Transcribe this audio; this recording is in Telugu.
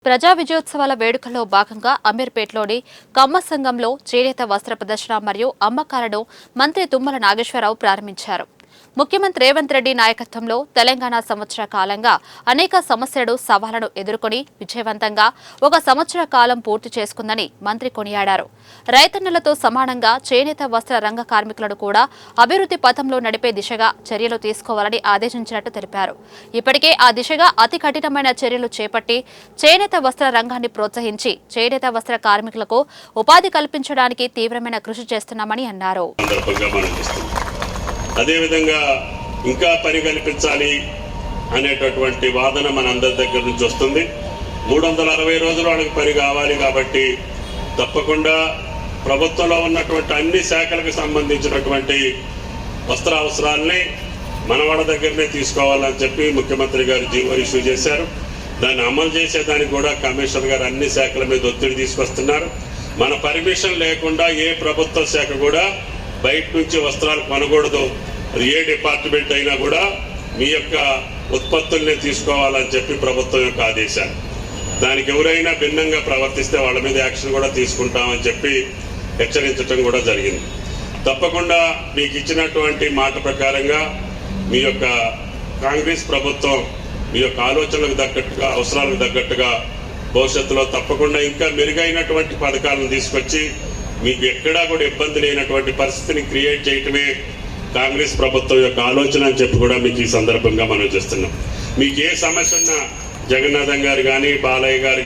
ప్రజా విజయోత్సవాల వేడుకల్లో భాగంగా అమీర్పేటలోని కమ్మ సంఘంలో చేనేత వస్త్ర ప్రదర్శన మరియు అమ్మకాలను మంత్రి తుమ్మల నాగేశ్వరరావు ప్రారంభించారు. ముఖ్యమంత్రి రేవంత్ రెడ్డి నాయకత్వంలో తెలంగాణ సంవత్సర కాలంగా అనేక సమస్యలు సవాళ్లను ఎదుర్కొని విజయవంతంగా ఒక సంవత్సర కాలం పూర్తి చేసుకుందని మంత్రి కొనియాడారు. రైతన్నలతో సమానంగా చేనేత వస్త్ర రంగ కార్మికులను కూడా అభివృద్ధి పథంలో నడిపే దిశగా చర్యలు తీసుకోవాలని ఆదేశించినట్టు తెలిపారు. ఇప్పటికే ఆ దిశగా అతి కఠినమైన చర్యలు చేపట్టి చేనేత వస్త్ర రంగాన్ని ప్రోత్సహించి చేనేత వస్త్ర కార్మికులకు ఉపాధి కల్పించడానికి తీవ్రమైన కృషి చేస్తున్నామని అన్నారు. అదేవిధంగా ఇంకా పని కల్పించాలి అనేటటువంటి వాదన మనందరి దగ్గర నుంచి వస్తుంది. 360 రోజులు వాళ్ళకి పని కావాలి కాబట్టి తప్పకుండా ప్రభుత్వంలో ఉన్నటువంటి అన్ని శాఖలకు సంబంధించినటువంటి వస్త్ర అవసరాలని మన వాళ్ళ దగ్గరనే తీసుకోవాలని చెప్పి ముఖ్యమంత్రి గారు జీవో ఇష్యూ చేశారు. దాన్ని అమలు చేసేదానికి కూడా కమిషనర్ గారు అన్ని శాఖల మీద ఒత్తిడి తీసుకొస్తున్నారు. మన పర్మిషన్ లేకుండా ఏ ప్రభుత్వ శాఖ కూడా బయట నుంచి వస్త్రాలు కొనకూడదు. అది ఏ డిపార్ట్మెంట్ అయినా కూడా మీ యొక్క ఉత్పత్తుల్ని తీసుకోవాలని చెప్పి ప్రభుత్వం యొక్క ఆదేశాలు. దానికి ఎవరైనా భిన్నంగా ప్రవర్తిస్తే వాళ్ళ మీద యాక్షన్ కూడా తీసుకుంటామని చెప్పి హెచ్చరించడం కూడా జరిగింది. తప్పకుండా మీకు ఇచ్చినటువంటి మాట ప్రకారంగా మీ యొక్క కాంగ్రెస్ ప్రభుత్వం మీ యొక్క ఆలోచనలకు తగ్గట్టుగా అవసరాలకు తగ్గట్టుగా భవిష్యత్తులో తప్పకుండా ఇంకా మెరుగైనటువంటి పథకాలను తీసుకొచ్చి మీకు ఎక్కడా కూడా ఇబ్బంది లేనటువంటి పరిస్థితిని క్రియేట్ చేయటమే కాంగ్రెస్ ప్రభుత్వం యొక్క ఆలోచన అని చెప్పి కూడా మీకు ఈ సందర్భంగా మనం చేస్తున్నాం. మీకు ఏ సమస్య ఉన్నా జగన్నాథం గారు కానీ బాలయ్య గారు